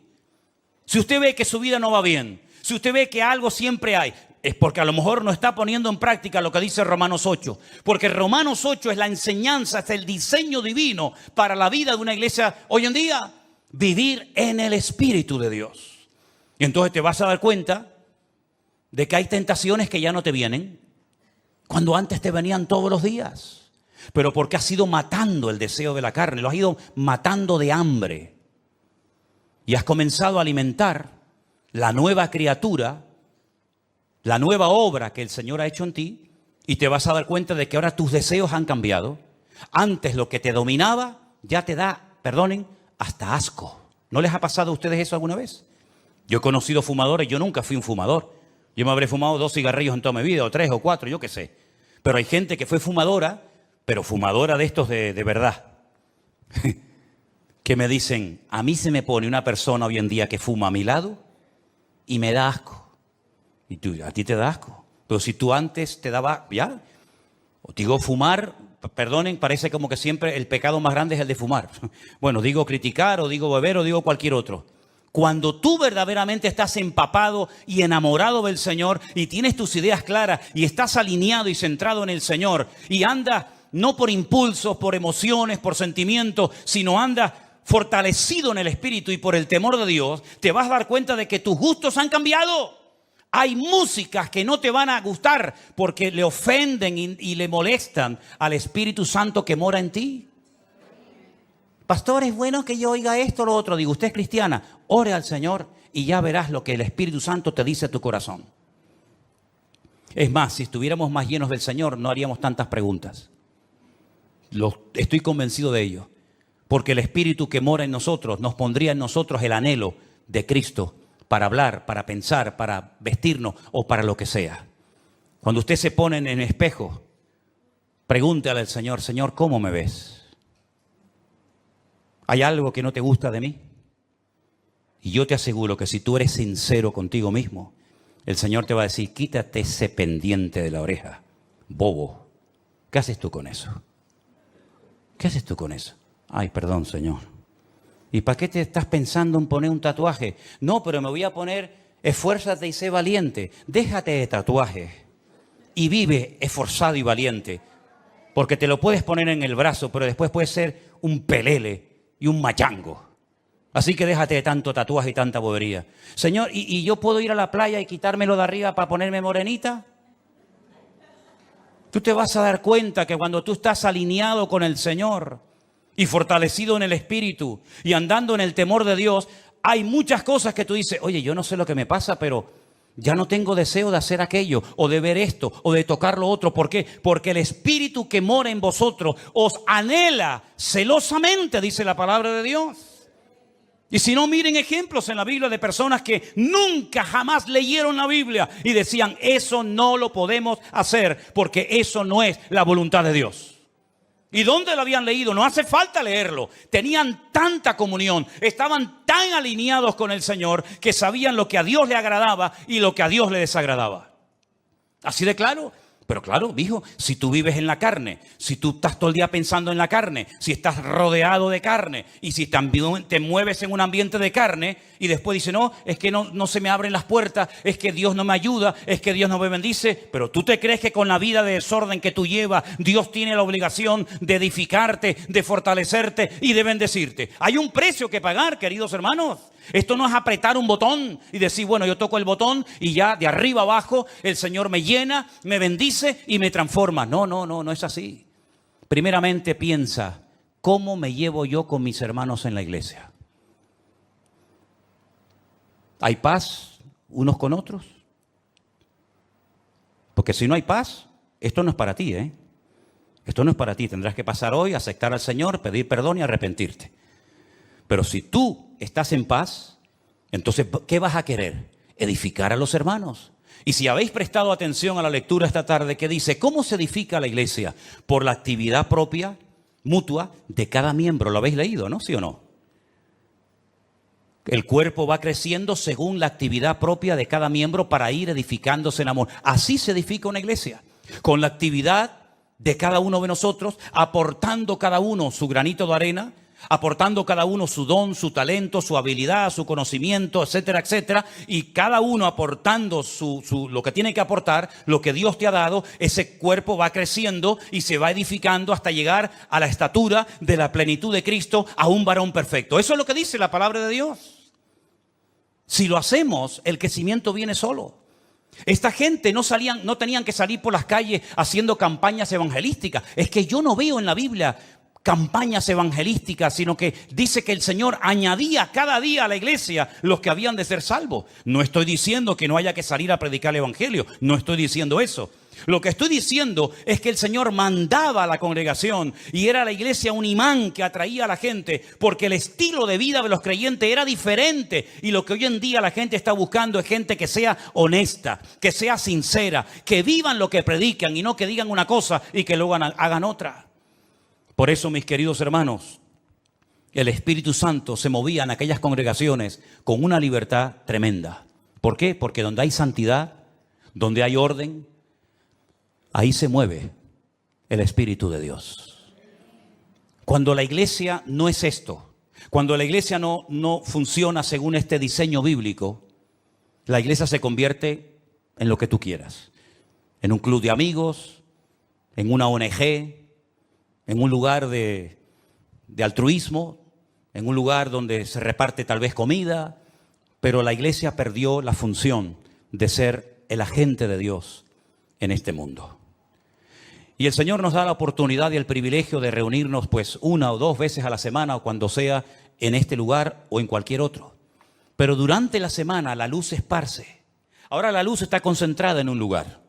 Si usted ve que su vida no va bien, si usted ve que algo siempre hay, es porque a lo mejor no está poniendo en práctica lo que dice Romanos 8. Porque Romanos 8 es la enseñanza, es el diseño divino para la vida de una iglesia hoy en día. Vivir en el Espíritu de Dios. Y entonces te vas a dar cuenta de que hay tentaciones que ya no te vienen, cuando antes te venían todos los días. Pero porque has ido matando el deseo de la carne, lo has ido matando de hambre. Y has comenzado a alimentar la nueva criatura, la nueva obra que el Señor ha hecho en ti. Y te vas a dar cuenta de que ahora tus deseos han cambiado. Antes lo que te dominaba ya te da, perdonen, hasta asco. ¿No les ha pasado a ustedes eso alguna vez? Yo he conocido fumadores, yo nunca fui un fumador. Yo me habré fumado 2 cigarrillos en toda mi vida, o 3 o 4, yo qué sé. Pero hay gente que fue fumadora, pero fumadora de estos de verdad. Que me dicen, a mí se me pone una persona hoy en día que fuma a mi lado y me da asco. Y tú, a ti te da asco. Pero si tú antes te daba, ya. O digo fumar, perdonen, parece como que siempre el pecado más grande es el de fumar. Bueno, digo criticar, o digo beber, o digo cualquier otro. Cuando tú verdaderamente estás empapado y enamorado del Señor y tienes tus ideas claras y estás alineado y centrado en el Señor y andas no por impulsos, por emociones, por sentimientos, sino anda fortalecido en el Espíritu y por el temor de Dios, te vas a dar cuenta de que tus gustos han cambiado. Hay músicas que no te van a gustar porque le ofenden y le molestan al Espíritu Santo que mora en ti. Pastor, es bueno que yo oiga esto o lo otro. Digo, usted es cristiana, ore al Señor y ya verás lo que el Espíritu Santo te dice a tu corazón. Es más, si estuviéramos más llenos del Señor, no haríamos tantas preguntas. Estoy convencido de ello. Porque el Espíritu que mora en nosotros nos pondría en nosotros el anhelo de Cristo para hablar, para pensar, para vestirnos o para lo que sea. Cuando usted se pone en el espejo, pregúntale al Señor, Señor, ¿cómo me ves? ¿Hay algo que no te gusta de mí? Y yo te aseguro que si tú eres sincero contigo mismo, el Señor te va a decir, quítate ese pendiente de la oreja, bobo. ¿Qué haces tú con eso? ¿Qué haces tú con eso? Ay, perdón, Señor. ¿Y para qué te estás pensando en poner un tatuaje? No, pero me voy a poner, esfuérzate y sé valiente. Déjate de tatuaje y vive esforzado y valiente. Porque te lo puedes poner en el brazo, pero después puedes ser un pelele y un machango. Así que déjate de tanto tatuaje y tanta bobería. Señor, ¿y yo puedo ir a la playa y quitármelo de arriba para ponerme morenita? Tú te vas a dar cuenta que cuando tú estás alineado con el Señor y fortalecido en el Espíritu y andando en el temor de Dios, hay muchas cosas que tú dices, oye, yo no sé lo que me pasa, pero ya no tengo deseo de hacer aquello, o de ver esto, o de tocar lo otro. ¿Por qué? Porque el Espíritu que mora en vosotros os anhela celosamente, dice la palabra de Dios. Y si no, miren ejemplos en la Biblia de personas que nunca jamás leyeron la Biblia y decían, eso no lo podemos hacer porque eso no es la voluntad de Dios. ¿Y dónde lo habían leído? No hace falta leerlo. Tenían tanta comunión, estaban tan alineados con el Señor que sabían lo que a Dios le agradaba y lo que a Dios le desagradaba. Así de claro. Pero claro, hijo, si tú vives en la carne, si tú estás todo el día pensando en la carne, si estás rodeado de carne y si también te mueves en un ambiente de carne y después dices, no, es que no se me abren las puertas, es que Dios no me ayuda, es que Dios no me bendice, pero tú te crees que con la vida de desorden que tú llevas, Dios tiene la obligación de edificarte, de fortalecerte y de bendecirte. Hay un precio que pagar, queridos hermanos. Esto no es apretar un botón y decir, bueno, yo toco el botón y ya de arriba abajo el Señor me llena, me bendice y me transforma. No es así. Primeramente piensa, ¿cómo me llevo yo con mis hermanos en la iglesia? ¿Hay paz unos con otros? Porque si no hay paz, esto no es para ti, ¿eh? Esto no es para ti. Tendrás que pasar hoy, aceptar al Señor, pedir perdón y arrepentirte. Pero si tú estás en paz, entonces, ¿qué vas a querer? Edificar a los hermanos. Y si habéis prestado atención a la lectura esta tarde que dice, ¿cómo se edifica la iglesia? Por la actividad propia, mutua, de cada miembro. ¿Lo habéis leído, no? ¿Sí o no? El cuerpo va creciendo según la actividad propia de cada miembro para ir edificándose en amor. Así se edifica una iglesia. Con la actividad de cada uno de nosotros, aportando cada uno su granito de arena, aportando cada uno su don, su talento, su habilidad, su conocimiento, etcétera, etcétera, y cada uno aportando lo que tiene que aportar, lo que Dios te ha dado, ese cuerpo va creciendo y se va edificando hasta llegar a la estatura de la plenitud de Cristo, a un varón perfecto. Eso es lo que dice la palabra de Dios. Si lo hacemos, el crecimiento viene solo. Esta gente no tenían que salir por las calles haciendo campañas evangelísticas. Es que yo no veo en la Biblia campañas evangelísticas, sino que dice que el Señor añadía cada día a la iglesia los que habían de ser salvos. No estoy diciendo que no haya que salir a predicar el evangelio, no estoy diciendo eso. Lo que estoy diciendo es que el Señor mandaba a la congregación y era la iglesia un imán que atraía a la gente, porque el estilo de vida de los creyentes era diferente, y lo que hoy en día la gente está buscando es gente que sea honesta, que sea sincera, que vivan lo que predican y no que digan una cosa y que luego hagan otra. Por eso, mis queridos hermanos, el Espíritu Santo se movía en aquellas congregaciones con una libertad tremenda. ¿Por qué? Porque donde hay santidad, donde hay orden, ahí se mueve el Espíritu de Dios. Cuando la iglesia no es esto, cuando la iglesia no funciona según este diseño bíblico, la iglesia se convierte en lo que tú quieras. En un club de amigos, en una ONG, en un lugar de altruismo, en un lugar donde se reparte tal vez comida, pero la iglesia perdió la función de ser el agente de Dios en este mundo. Y el Señor nos da la oportunidad y el privilegio de reunirnos pues 1 o 2 veces a la semana o cuando sea en este lugar o en cualquier otro. Pero durante la semana la luz se esparce. Ahora la luz está concentrada en un lugar.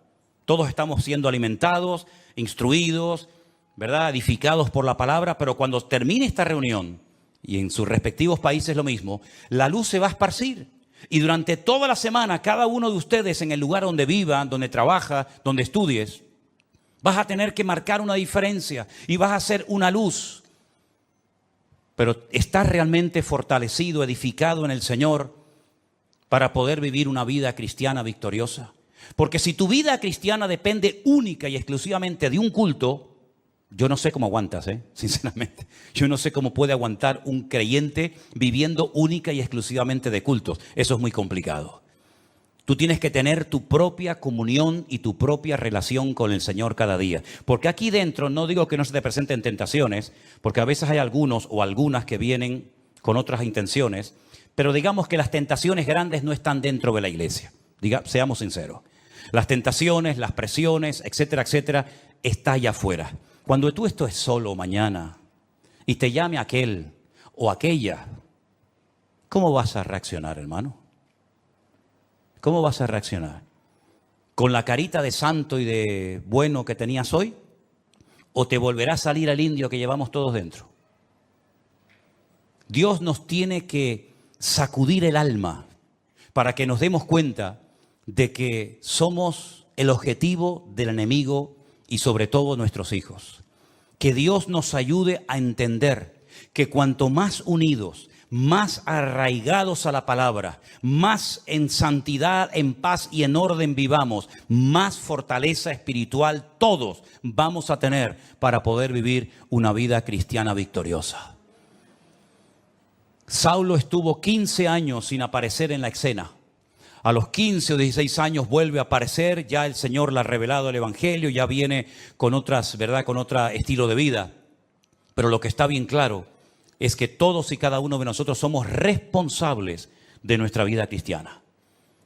Todos estamos siendo alimentados, instruidos, ¿verdad? Edificados por la palabra, pero cuando termine esta reunión, y en sus respectivos países lo mismo, la luz se va a esparcir. Y durante toda la semana, cada uno de ustedes en el lugar donde viva, donde trabaja, donde estudies, vas a tener que marcar una diferencia y vas a ser una luz. Pero estás realmente fortalecido, edificado en el Señor para poder vivir una vida cristiana victoriosa. Porque si tu vida cristiana depende única y exclusivamente de un culto, yo no sé cómo aguantas, sinceramente. Yo no sé cómo puede aguantar un creyente viviendo única y exclusivamente de cultos. Eso es muy complicado. Tú tienes que tener tu propia comunión y tu propia relación con el Señor cada día. Porque aquí dentro, no digo que no se te presenten tentaciones, porque a veces hay algunos o algunas que vienen con otras intenciones, pero digamos que las tentaciones grandes no están dentro de la iglesia. Seamos sinceros. Las tentaciones, las presiones, etcétera, etcétera, está allá afuera. Cuando tú estés solo mañana y te llame aquel o aquella, ¿cómo vas a reaccionar, hermano? ¿Cómo vas a reaccionar? ¿Con la carita de santo y de bueno que tenías hoy? ¿O te volverá a salir el indio que llevamos todos dentro? Dios nos tiene que sacudir el alma para que nos demos cuenta de que somos el objetivo del enemigo y sobre todo nuestros hijos. Que Dios nos ayude a entender que cuanto más unidos, más arraigados a la palabra, más en santidad, en paz y en orden vivamos, más fortaleza espiritual todos vamos a tener para poder vivir una vida cristiana victoriosa. Saulo estuvo 15 años sin aparecer en la escena. A los 15 o 16 años vuelve a aparecer, ya el Señor le ha revelado el Evangelio, ya viene con otras, ¿verdad? Con otro estilo de vida. Pero lo que está bien claro es que todos y cada uno de nosotros somos responsables de nuestra vida cristiana.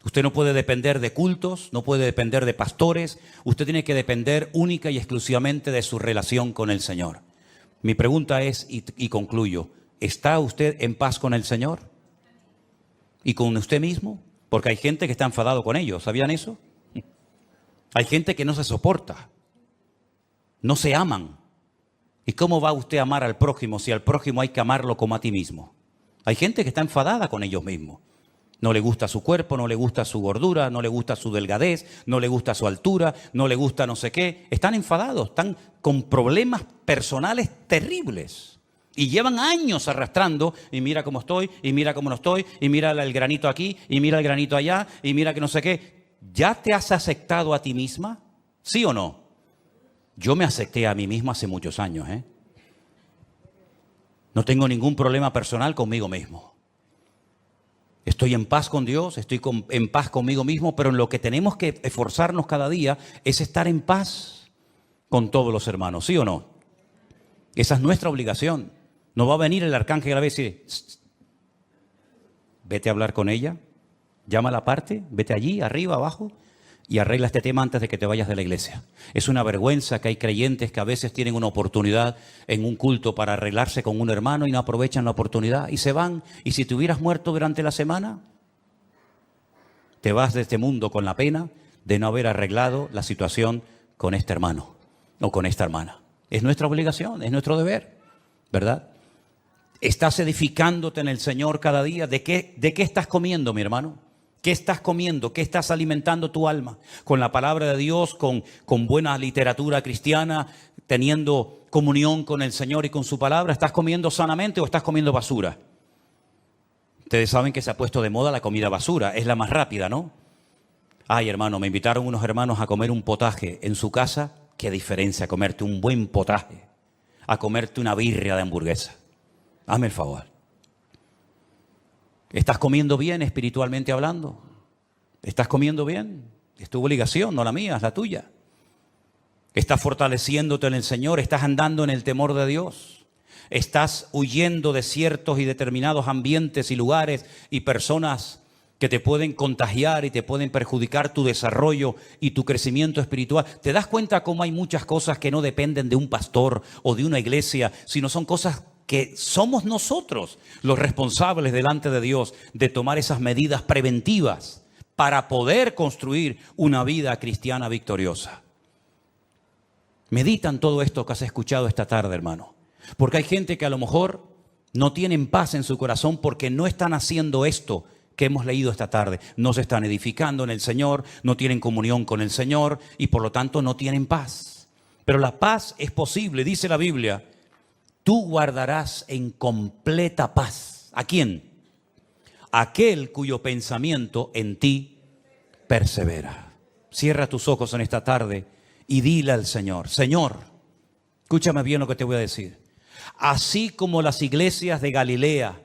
Usted no puede depender de cultos, no puede depender de pastores, usted tiene que depender única y exclusivamente de su relación con el Señor. Mi pregunta es, y concluyo, ¿está usted en paz con el Señor? ¿Y con usted mismo? Porque hay gente que está enfadado con ellos, ¿sabían eso? Hay gente que no se soporta, no se aman. ¿Y cómo va usted a amar al prójimo si al prójimo hay que amarlo como a ti mismo? Hay gente que está enfadada con ellos mismos. No le gusta su cuerpo, no le gusta su gordura, no le gusta su delgadez, no le gusta su altura, no le gusta no sé qué. Están enfadados, están con problemas personales terribles. Y llevan años arrastrando, y mira cómo estoy, y mira cómo no estoy, y mira el granito aquí, y mira el granito allá, y mira que no sé qué. ¿Ya te has aceptado a ti misma? ¿Sí o no? Yo me acepté a mí misma hace muchos años, No tengo ningún problema personal conmigo mismo. Estoy en paz con Dios, estoy en paz conmigo mismo, pero en lo que tenemos que esforzarnos cada día es estar en paz con todos los hermanos, ¿sí o no? Esa es nuestra obligación. No va a venir el arcángel a la vez y decir, vete a hablar con ella, llámala aparte, vete allí, arriba, abajo, y arregla este tema antes de que te vayas de la iglesia. Es una vergüenza que hay creyentes que a veces tienen una oportunidad en un culto para arreglarse con un hermano y no aprovechan la oportunidad y se van. Y si te hubieras muerto durante la semana, te vas de este mundo con la pena de no haber arreglado la situación con este hermano o con esta hermana. Es nuestra obligación, es nuestro deber, ¿verdad? ¿Estás edificándote en el Señor cada día? ¿De qué estás comiendo, mi hermano? ¿Qué estás comiendo? ¿Qué estás alimentando tu alma? ¿Con la palabra de Dios, con buena literatura cristiana, teniendo comunión con el Señor y con su palabra? ¿Estás comiendo sanamente o estás comiendo basura? Ustedes saben que se ha puesto de moda la comida basura, es la más rápida, ¿no? Ay, hermano, me invitaron unos hermanos a comer un potaje en su casa. Qué diferencia comerte un buen potaje a comerte una birria de hamburguesa. Hazme el favor. ¿Estás comiendo bien espiritualmente hablando? ¿Estás comiendo bien? Es tu obligación, no la mía, es la tuya. ¿Estás fortaleciéndote en el Señor? ¿Estás andando en el temor de Dios? ¿Estás huyendo de ciertos y determinados ambientes y lugares y personas que te pueden contagiar y te pueden perjudicar tu desarrollo y tu crecimiento espiritual? ¿Te das cuenta cómo hay muchas cosas que no dependen de un pastor o de una iglesia, sino son cosas que somos nosotros los responsables delante de Dios de tomar esas medidas preventivas para poder construir una vida cristiana victoriosa? Medita en todo esto que has escuchado esta tarde, hermano. Porque hay gente que a lo mejor no tienen paz en su corazón porque no están haciendo esto que hemos leído esta tarde. No se están edificando en el Señor, no tienen comunión con el Señor y por lo tanto no tienen paz. Pero la paz es posible, dice la Biblia. Tú guardarás en completa paz. ¿A quién? Aquel cuyo pensamiento en ti persevera. Cierra tus ojos en esta tarde y dile al Señor: Señor, escúchame bien lo que te voy a decir. Así como las iglesias de Galilea,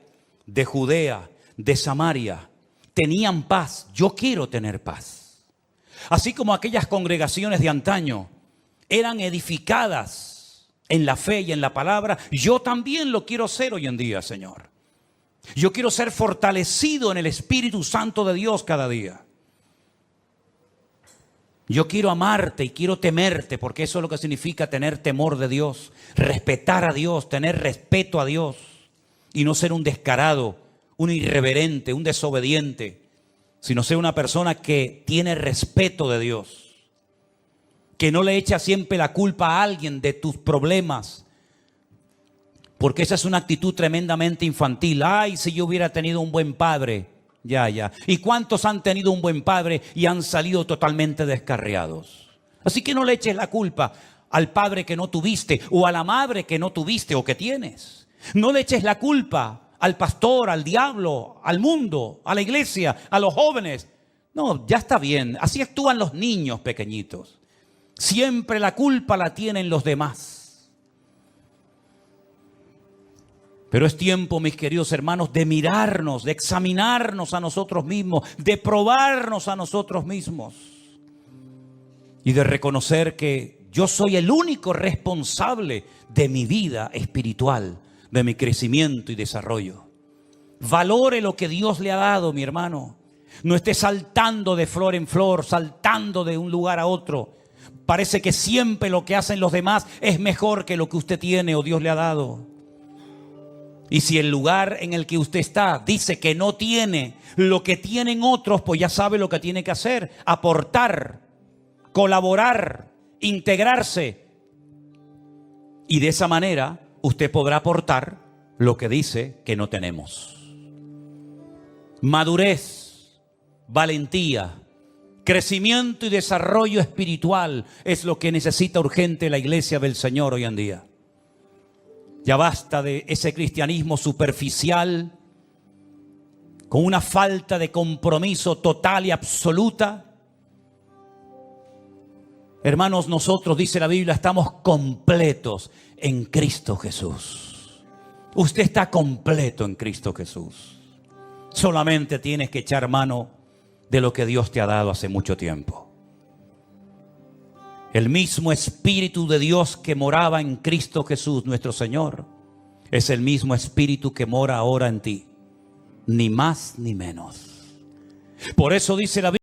de Judea, de Samaria tenían paz, yo quiero tener paz. Así como aquellas congregaciones de antaño eran edificadas en la fe y en la palabra, yo también lo quiero ser hoy en día, Señor. Yo quiero ser fortalecido en el Espíritu Santo de Dios cada día. Yo quiero amarte y quiero temerte, porque eso es lo que significa tener temor de Dios, respetar a Dios, tener respeto a Dios y no ser un descarado, un irreverente, un desobediente, sino ser una persona que tiene respeto de Dios, que no le echa siempre la culpa a alguien de tus problemas, porque esa es una actitud tremendamente infantil. Ay, si yo hubiera tenido un buen padre. Ya. ¿Y cuántos han tenido un buen padre y han salido totalmente descarriados? Así que no le eches la culpa al padre que no tuviste o a la madre que no tuviste o que tienes. No le eches la culpa al pastor, al diablo, al mundo, a la iglesia, a los jóvenes. No, ya está bien. Así actúan los niños pequeñitos. Siempre la culpa la tienen los demás. Pero es tiempo, mis queridos hermanos, de mirarnos, de examinarnos a nosotros mismos, de probarnos a nosotros mismos y de reconocer que yo soy el único responsable de mi vida espiritual, de mi crecimiento y desarrollo. Valore lo que Dios le ha dado, mi hermano. No esté saltando de flor en flor, saltando de un lugar a otro. Parece que siempre lo que hacen los demás es mejor que lo que usted tiene o Dios le ha dado. Y si el lugar en el que usted está dice que no tiene lo que tienen otros, pues ya sabe lo que tiene que hacer: aportar, colaborar, integrarse. Y de esa manera usted podrá aportar lo que dice que no tenemos. Madurez, valentía, crecimiento y desarrollo espiritual es lo que necesita urgente la iglesia del Señor hoy en día. Ya basta de ese cristianismo superficial, con una falta de compromiso total y absoluta. Hermanos, nosotros, dice la Biblia, estamos completos en Cristo Jesús. Usted está completo en Cristo Jesús. Solamente tienes que echar mano de lo que Dios te ha dado hace mucho tiempo. El mismo Espíritu de Dios que moraba en Cristo Jesús, nuestro Señor, es el mismo Espíritu que mora ahora en ti. Ni más ni menos. Por eso dice la Biblia.